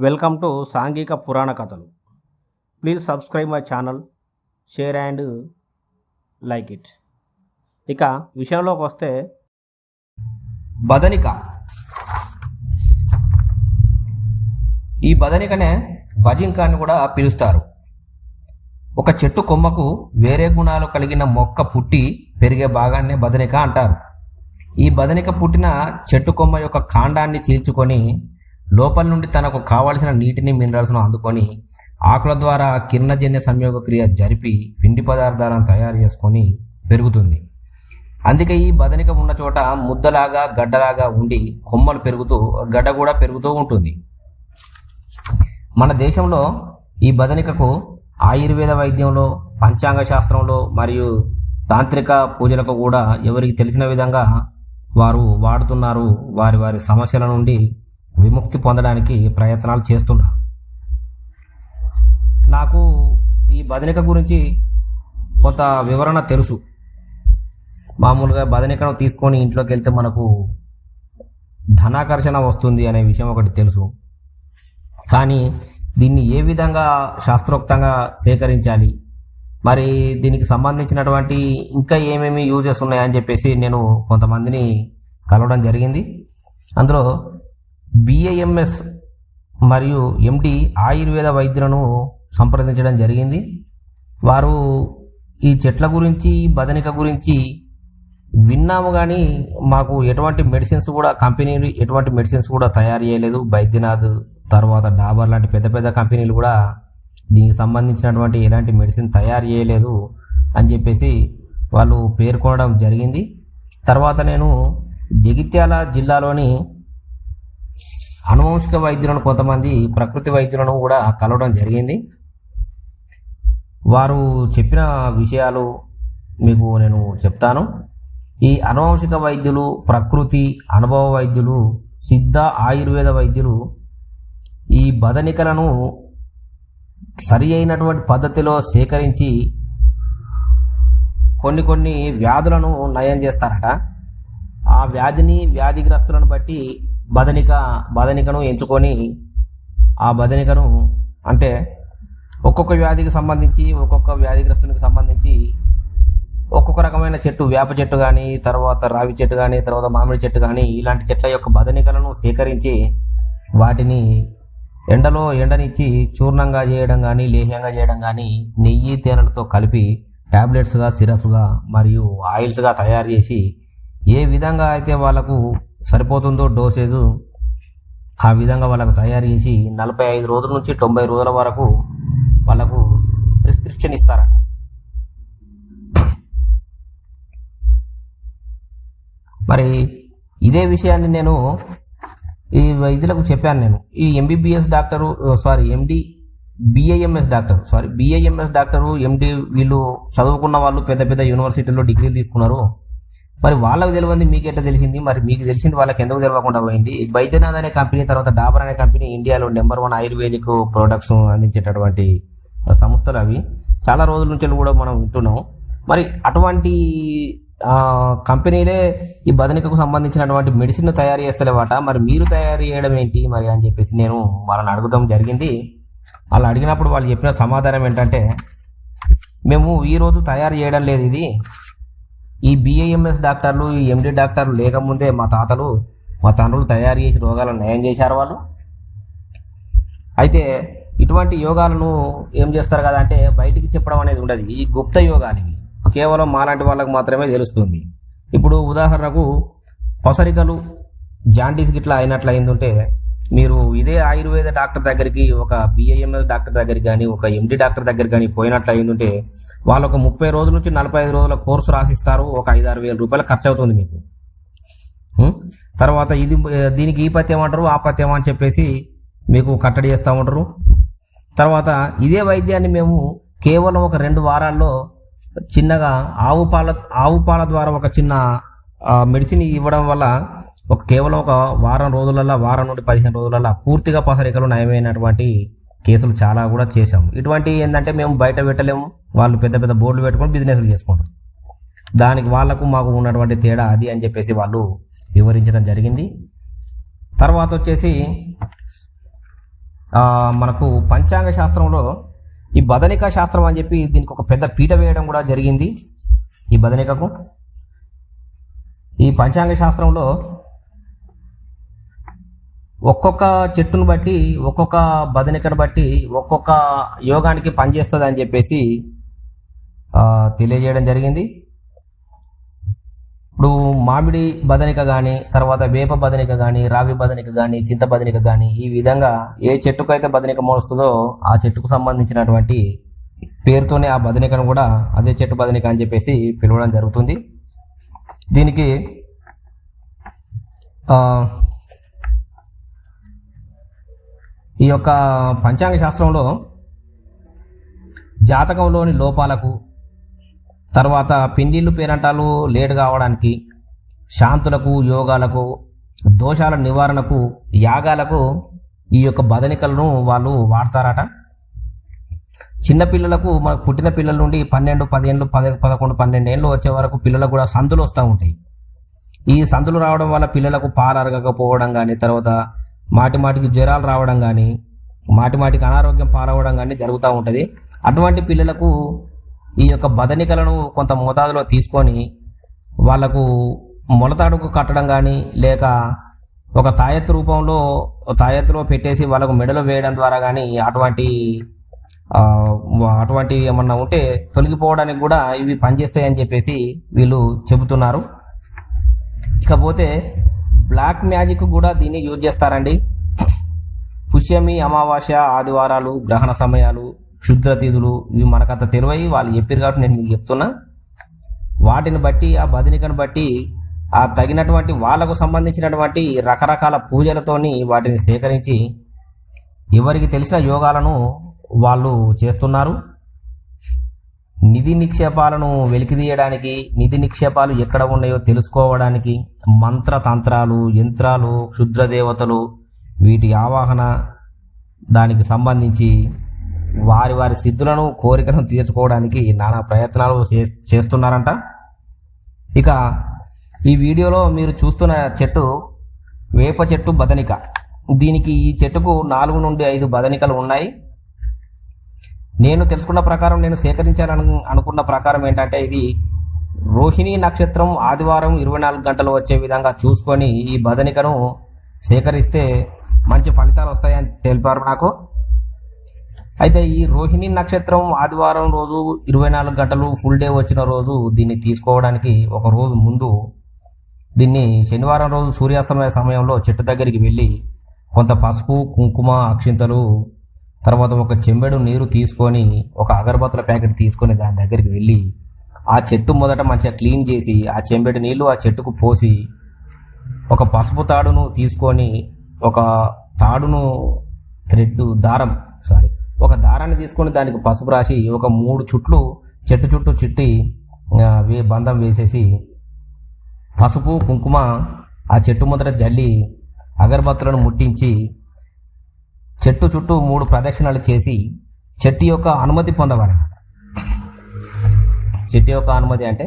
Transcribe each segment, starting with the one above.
Welcome to సాంఘిక పురాణ కథలు. Please subscribe my channel, share and like it. ఇక విషయంలోకి వస్తే, బదనిక. ఈ బదనికనే వజింక అని కూడా పిలుస్తారు. ఒక చెట్టు కొమ్మకు వేరే గుణాలు కలిగిన మొక్క పుట్టి పెరిగే భాగాన్నే బదనిక అంటారు. ఈ బదనిక పుట్టిన చెట్టు కొమ్మ యొక్క కాండాన్ని చీల్చుకొని లోపల నుండి తనకు కావలసిన నీటిని మినరల్స్ను అందుకొని ఆకుల ద్వారా కిరణజన్య సంయోగ క్రియ జరిపి పిండి పదార్థాలను తయారు చేసుకొని పెరుగుతుంది. అందుకే ఈ బదనిక ఉన్న చోట ముద్దలాగా గడ్డలాగా ఉండి కొమ్మలు పెరుగుతూ గడ్డ కూడా పెరుగుతూ ఉంటుంది. మన దేశంలో ఈ బదనికకు ఆయుర్వేద వైద్యంలో, పంచాంగ శాస్త్రంలో మరియు తాంత్రిక పూజలకు కూడా ఎవరికి తెలిసిన విధంగా వారు వాడుతున్నారు. వారి వారి సమస్యల నుండి విముక్తి పొందడానికి ప్రయత్నాలు చేస్తున్నారు. నాకు ఈ బదనిక గురించి కొంత వివరణ తెలుసు. మామూలుగా బదనికను తీసుకొని ఇంట్లోకి వెళ్తే మనకు ధనాకర్షణ వస్తుంది అనే విషయం ఒకటి తెలుసు. కానీ దీన్ని ఏ విధంగా శాస్త్రోక్తంగా సేకరించాలి, మరి దీనికి సంబంధించినటువంటి ఇంకా ఏమేమి యూజెస్ ఉన్నాయని చెప్పేసి నేను కొంతమందిని కలవడం జరిగింది. అందులో BAMS మరియు MD ఆయుర్వేద వైద్యులను సంప్రదించడం జరిగింది. వారు ఈ చెట్ల గురించి, బదనిక గురించి విన్నాము, కానీ మాకు ఎటువంటి మెడిసిన్స్ కూడా కంపెనీలు ఎటువంటి మెడిసిన్స్ కూడా తయారు చేయలేదు. బైద్యనాథ్ తర్వాత డాబర్ లాంటి పెద్ద పెద్ద కంపెనీలు కూడా దీనికి సంబంధించినటువంటి ఎలాంటి మెడిసిన్ తయారు చేయలేదు అని చెప్పేసి వాళ్ళు పేర్కొనడం జరిగింది. తర్వాత నేను జగిత్యాల జిల్లాలోని అనువంశిక వైద్యులను, కొంతమంది ప్రకృతి వైద్యులను కూడా కలవడం జరిగింది. వారు చెప్పిన విషయాలు మీకు నేను చెప్తాను. ఈ అనువంశిక వైద్యులు, ప్రకృతి అనుభవ వైద్యులు, సిద్ధ ఆయుర్వేద వైద్యులు ఈ బదనికలను సరి అయినటువంటి పద్ధతిలో సేకరించి కొన్ని వ్యాధులను నయం చేస్తారట. ఆ వ్యాధిగ్రస్తులను బట్టి బదనికను ఎంచుకొని ఆ బదనికను, అంటే ఒక్కొక్క వ్యాధికి సంబంధించి, ఒక్కొక్క వ్యాధిగ్రస్తునికి సంబంధించి ఒక్కొక్క రకమైన చెట్టు, వేప చెట్టు కానీ, తర్వాత రావి చెట్టు కానీ, తర్వాత మామిడి చెట్టు కానీ, ఇలాంటి చెట్ల యొక్క బదనికలను సేకరించి వాటిని ఎండనిచ్చి చూర్ణంగా చేయడం కానీ, లేహ్యంగా చేయడం కానీ, నెయ్యి తేనెలతో కలిపి ట్యాబ్లెట్స్గా, సిరప్స్గా మరియు ఆయిల్స్గా తయారు చేసి ఏ విధంగా అయితే వాళ్ళకు సరిపోతుందో డోసేజు, ఆ విధంగా వాళ్ళకు తయారు చేసి 45 రోజుల నుంచి 90 రోజుల వరకు వాళ్ళకు ప్రిస్క్రిప్షన్ ఇస్తారట. మరి ఇదే విషయాన్ని నేను ఈ వైద్యులకు చెప్పాను. నేను ఈ BAMS డాక్టరు, MD వీళ్ళు చదువుకున్న వాళ్ళు, పెద్ద పెద్ద యూనివర్సిటీల్లో డిగ్రీలు తీసుకున్నారు. మరి వాళ్ళకు తెలియంది మీకు ఎట్లా తెలిసింది, మరి మీకు తెలిసింది వాళ్ళకి ఎందుకు తెలియకుండా పోయింది? బైద్యనాథ్ అనే కంపెనీ, తర్వాత డాబర్ అనే కంపెనీ ఇండియాలో నెంబర్ 1 ఆయుర్వేదిక్ ప్రొడక్ట్స్ అందించేటటువంటి సంస్థలు. అవి చాలా రోజుల నుంచి కూడా మనం వింటున్నాం. మరి అటువంటి కంపెనీలే ఈ బదనికకు సంబంధించినటువంటి మెడిసిన్ తయారు చేస్తలేవాట. మరి మీరు తయారు చేయడం ఏంటి మరి అని చెప్పేసి నేను వాళ్ళని అడగడం జరిగింది. వాళ్ళు అడిగినప్పుడు వాళ్ళు చెప్పిన సమాధానం ఏంటంటే, మేము ఈరోజు తయారు చేయడం లేదు ఇది. ఈ BAMS డాక్టర్లు, ఈ MD డాక్టర్లు లేకముందే మా తాతలు, మా తండ్రులు తయారు చేసి రోగాలను నయం చేశారు వాళ్ళు. అయితే ఇటువంటి యోగాలను ఏం చేస్తారు కదా అంటే, బయటికి చెప్పడం అనేది ఉండదు. ఈ గుప్త యోగాలు ఇవి కేవలం మాలాంటి వాళ్ళకు మాత్రమే తెలుస్తుంది. ఇప్పుడు ఉదాహరణకు పొసరికలు, జాండీస్ గిట్లా అయినట్లు అయిందంటే, మీరు ఇదే ఆయుర్వేద డాక్టర్ దగ్గరికి, ఒక BAMS డాక్టర్ దగ్గరికి కానీ, ఒక MD డాక్టర్ దగ్గర కానీ పోయినట్లు అయిందంటే, వాళ్ళు ఒక 30 రోజుల నుంచి 45 రోజుల కోర్సు రాసిస్తారు. ఒక 5-6 వేల రూపాయలు ఖర్చు అవుతుంది మీకు. తర్వాత దీనికి ఈ పత్యం అంటారు, ఆ పత్యం అని చెప్పేసి మీకు కట్టడి చేస్తూ ఉంటారు. తర్వాత ఇదే వైద్యాన్ని మేము కేవలం ఒక 2 వారాల్లో చిన్నగా ఆవు పాల ద్వారా ఒక చిన్న మెడిసిన్ ఇవ్వడం వల్ల కేవలం ఒక వారం నుండి 15 రోజులలో పూర్తిగా పొసరికలు నయమైనటువంటి కేసులు చాలా కూడా చేశాము. ఇటువంటి ఏంటంటే మేము బయట పెట్టలేము, వాళ్ళు పెద్ద పెద్ద బోర్డులు పెట్టుకొని బిజినెస్లు చేసుకుంటారు. దానికి వాళ్లకు మాకు ఉన్నటువంటి తేడా అది అని చెప్పేసి వాళ్ళు వివరించడం జరిగింది. తర్వాత వచ్చేసి మనకు పంచాంగ శాస్త్రంలో ఈ బదనిక శాస్త్రం అని చెప్పి దీనికి ఒక పెద్ద పీట వేయడం కూడా జరిగింది. ఈ బదనికకు ఈ పంచాంగ శాస్త్రంలో ఒక్కొక్క చెట్టును బట్టి ఒక్కొక్క బదనికను బట్టి ఒక్కొక్క యోగానికి పనిచేస్తుంది అని చెప్పేసి తెలియజేయడం జరిగింది. ఇప్పుడు మామిడి బదనిక కానీ, తర్వాత వేప బదనిక కానీ, రావి బదనిక కానీ, చింత బదనిక కానీ, ఈ విధంగా ఏ చెట్టుకు అయితే బదనిక మోస్తుందో ఆ చెట్టుకు సంబంధించినటువంటి పేరుతోనే ఆ బదనికను కూడా అదే చెట్టు బదనిక అని చెప్పేసి పిలవడం జరుగుతుంది. దీనికి ఈ యొక్క పంచాంగ శాస్త్రంలో జాతకంలోని లోపాలకు, తర్వాత పిండిళ్ళు పేరంటాలు లేట్ కావడానికి, శాంతులకు, యోగాలకు, దోషాల నివారణకు, యాగాలకు ఈ యొక్క బదనికలను వాళ్ళు వాడతారట. చిన్నపిల్లలకు మనకు పుట్టిన పిల్లల నుండి 12, 10 ఏళ్ళు, 11, 12 ఏళ్ళు వచ్చే వరకు పిల్లలకు కూడా సందులు వస్తూ ఉంటాయి. ఈ సందులు రావడం వల్ల పిల్లలకు పాలు అరగకపోవడం కానీ, తర్వాత మాటికి జ్వరాలు రావడం కానీ, మాటికి అనారోగ్యం పాలవడం కానీ జరుగుతూ ఉంటుంది. అటువంటి పిల్లలకు ఈ యొక్క బదనికలను కొంత మోతాదులో తీసుకొని వాళ్లకు మొలతాడుకు కట్టడం కానీ, లేక ఒక తాయెత్తులో పెట్టేసి వాళ్ళకు మెడలో వేయడం ద్వారా కానీ అటువంటి ఏమన్నా ఉంటే తొలగిపోవడానికి కూడా ఇవి పనిచేస్తాయని చెప్పేసి వీళ్ళు చెబుతున్నారు. ఇకపోతే బ్లాక్ మ్యాజిక్ కూడా దీన్ని యూజ్ చేస్తారండి. పుష్యమి, అమావాస్య, ఆదివారాలు, గ్రహణ సమయాలు, క్షుద్ర తిథులు, ఇవి మనకంత తెలివై వాళ్ళు చెప్పారు కాబట్టి నేను మీకు చెప్తున్నా. వాటిని బట్టి, ఆ బదనికను బట్టి, ఆ తగినటువంటి వాళ్లకు సంబంధించినటువంటి రకరకాల పూజలతోని వాటిని సేకరించి ఎవరికి తెలిసిన యోగాలను వాళ్ళు చేస్తున్నారు. నిధి నిక్షేపాలను వెలికితీయడానికి, నిధి నిక్షేపాలు ఎక్కడ ఉన్నాయో తెలుసుకోవడానికి మంత్ర తంత్రాలు, యంత్రాలు, క్షుద్ర దేవతలు, వీటి ఆవాహన, దానికి సంబంధించి వారి సిద్ధులను, కోరికలను తీర్చుకోవడానికి నానా ప్రయత్నాలు చేస్తున్నారంట. ఇక ఈ వీడియోలో మీరు చూస్తున్న చెట్టు వేప చెట్టు బదనిక. దీనికి ఈ చెట్టుకు 4 నుండి 5 బదనికలు ఉన్నాయి. నేను తెలుసుకున్న ప్రకారం, నేను సేకరించాలని అనుకున్న ప్రకారం ఏంటంటే, ఇది రోహిణి నక్షత్రం ఆదివారం 24 గంటలు వచ్చే విధంగా చూసుకొని ఈ బదనికను సేకరిస్తే మంచి ఫలితాలు వస్తాయని తెలిపారు నాకు. అయితే ఈ రోహిణి నక్షత్రం ఆదివారం రోజు 24 గంటలు ఫుల్ డే వచ్చిన రోజు దీన్ని తీసుకోవడానికి ఒక రోజు ముందు దీన్ని శనివారం రోజు సూర్యాస్తమయ సమయంలో చెట్టు దగ్గరికి వెళ్ళి కొంత పసుపు, కుంకుమ, అక్షింతలు, తర్వాత ఒక చెంబెడు నీరు తీసుకొని, ఒక అగరబత్తుల ప్యాకెట్ తీసుకొని దాని దగ్గరికి వెళ్ళి ఆ చెట్టు మొదట మంచిగా క్లీన్ చేసి ఆ చెంబెడు నీళ్లు ఆ చెట్టుకు పోసి, ఒక పసుపు తాడును తీసుకొని ఒక దారాన్ని తీసుకొని దానికి పసుపు రాసి ఒక 3 చుట్లు చెట్టు చుట్టూ చుట్టి బంధం వేసేసి పసుపు, కుంకుమ ఆ చెట్టు మొదట జల్లి అగరబత్తులను ముట్టించి చెట్టు చుట్టూ 3 ప్రదక్షిణలు చేసి చెట్టు యొక్క అనుమతి పొందవాలన్నమాట. చెట్టు యొక్క అనుమతి అంటే,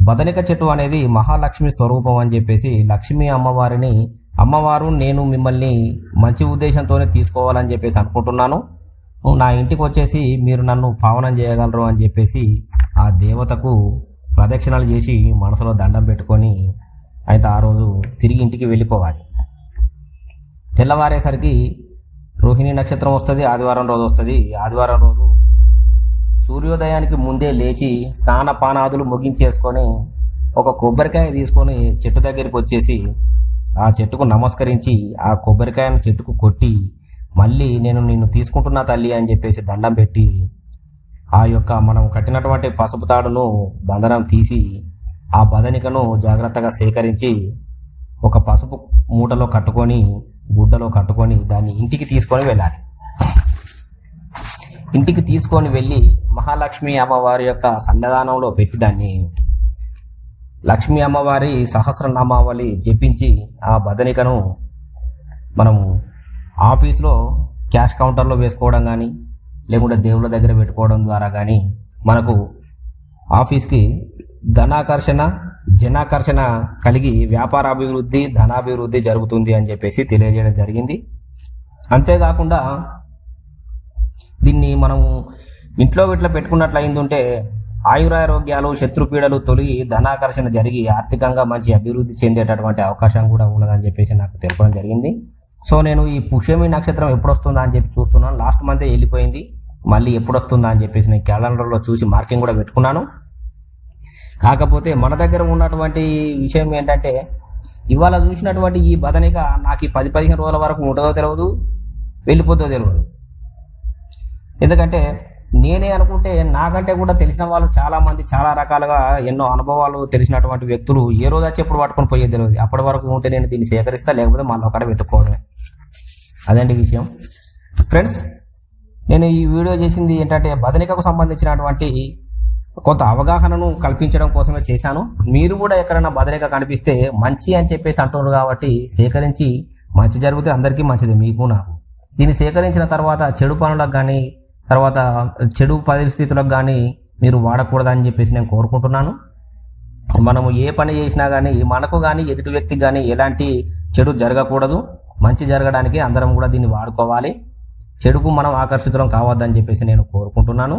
బదనిక చెట్టు అనేది మహాలక్ష్మి స్వరూపం అని చెప్పేసి లక్ష్మీ అమ్మవారు నేను మిమ్మల్ని మంచి ఉద్దేశంతోనే తీసుకోవాలని చెప్పేసి అనుకుంటున్నాను, నా ఇంటికి వచ్చేసి మీరు నన్ను పావనం చేయగలరు అని చెప్పేసి ఆ దేవతకు ప్రదక్షిణలు చేసి మనసులో దండం పెట్టుకొని అయితే ఆ రోజు తిరిగి ఇంటికి వెళ్ళిపోవాలి. తెల్లవారేసరికి రోహిణి నక్షత్రం వస్తుంది, ఆదివారం రోజు వస్తుంది. ఆదివారం రోజు సూర్యోదయానికి ముందే లేచి స్నానపానాదులు ముగించేసుకొని ఒక కొబ్బరికాయ తీసుకొని చెట్టు దగ్గరికి వచ్చేసి ఆ చెట్టుకు నమస్కరించి ఆ కొబ్బరికాయను చెట్టుకు కొట్టి మళ్ళీ నేను నిన్ను తీసుకుంటున్నా తల్లి అని చెప్పేసి దండం పెట్టి ఆ యొక్క మనం కట్టినటువంటి పసుపు తాడును బంధనం తీసి ఆ బదనికను జాగ్రత్తగా సేకరించి ఒక పసుపు మూటలో కట్టుకొని, గుడ్డలో కట్టుకొని దాన్ని ఇంటికి తీసుకొని వెళ్ళాలి. ఇంటికి తీసుకొని వెళ్ళి మహాలక్ష్మి అమ్మవారి యొక్క సన్నిధానంలో పెట్టి దాన్ని లక్ష్మీ అమ్మవారి సహస్రనామావళి జపించి ఆ బదనికను మనము ఆఫీస్లో క్యాష్ కౌంటర్లో వేసుకోవడం కానీ, లేకుంటే దేవుళ్ళ దగ్గర పెట్టుకోవడం ద్వారా కానీ మనకు ఆఫీస్కి ధనాకర్షణ, జనాకర్షణ కలిగి వ్యాపారాభివృద్ధి, ధనాభివృద్ధి జరుగుతుంది అని చెప్పేసి తెలియజేయడం జరిగింది. అంతేకాకుండా దీన్ని మనం ఇంట్లో ఇట్లా పెట్టుకున్నట్లు అయిందంటే ఆయురారోగ్యాలు, శత్రుపీడలు తొలగి ధనాకర్షణ జరిగి ఆర్థికంగా మంచి అభివృద్ధి చెందేటటువంటి అవకాశం కూడా ఉన్నదని చెప్పేసి నాకు తెలపడం జరిగింది. సో నేను ఈ పుష్యమి నక్షత్రం ఎప్పుడు వస్తుందా అని చెప్పి చూస్తున్నాను. లాస్ట్ మంతే వెళ్ళిపోయింది, మళ్ళీ ఎప్పుడు వస్తుందా అని చెప్పేసి నేను క్యాలెండర్లో చూసి మార్కింగ్ కూడా పెట్టుకున్నాను. కాకపోతే మన దగ్గర ఉన్నటువంటి విషయం ఏంటంటే ఇవాళ చూసినటువంటి ఈ బదనిక నాకు ఈ 10-15 రోజుల వరకు ఉంటుందో తెలియదు, వెళ్ళిపోతుందో తెలియదు. ఎందుకంటే నేనే అనుకుంటే నాకంటే కూడా తెలిసిన వాళ్ళు చాలా మంది చాలా రకాలుగా ఎన్నో అనుభవాలు తెలిసినటువంటి వ్యక్తులు ఏ రోజు వచ్చి ఎప్పుడు పట్టుకొని పోయేది తెలియదు. అప్పటి వరకు ఉంటే నేను దీన్ని సేకరిస్తా, లేకపోతే మళ్ళీ ఒకటి వెతుక్కోవడమే. అదండి విషయం. ఫ్రెండ్స్, నేను ఈ వీడియో చేసింది ఏంటంటే బదనికకు సంబంధించినటువంటి కొంత అవగాహనను కల్పించడం కోసమే చేశాను. మీరు కూడా ఎక్కడైనా బదనిక కనిపిస్తే మంచి అని చెప్పేసి అంటున్నారు కాబట్టి సేకరించి, మంచి జరిగితే అందరికీ మంచిది, మీకు నాకు. దీన్ని సేకరించిన తర్వాత చెడు పనులకు కానీ తర్వాత చెడు పరిస్థితులకు కానీ మీరు వాడకూడదని చెప్పేసి నేను కోరుకుంటున్నాను. మనము ఏ పని చేసినా కానీ మనకు కానీ ఎదుటి వ్యక్తికి కానీ ఎలాంటి చెడు జరగకూడదు. మంచి జరగడానికి అందరం కూడా దీన్ని వాడుకోవాలి. చెడుకు మనం ఆకర్షితులం కావద్దని చెప్పేసి నేను కోరుకుంటున్నాను.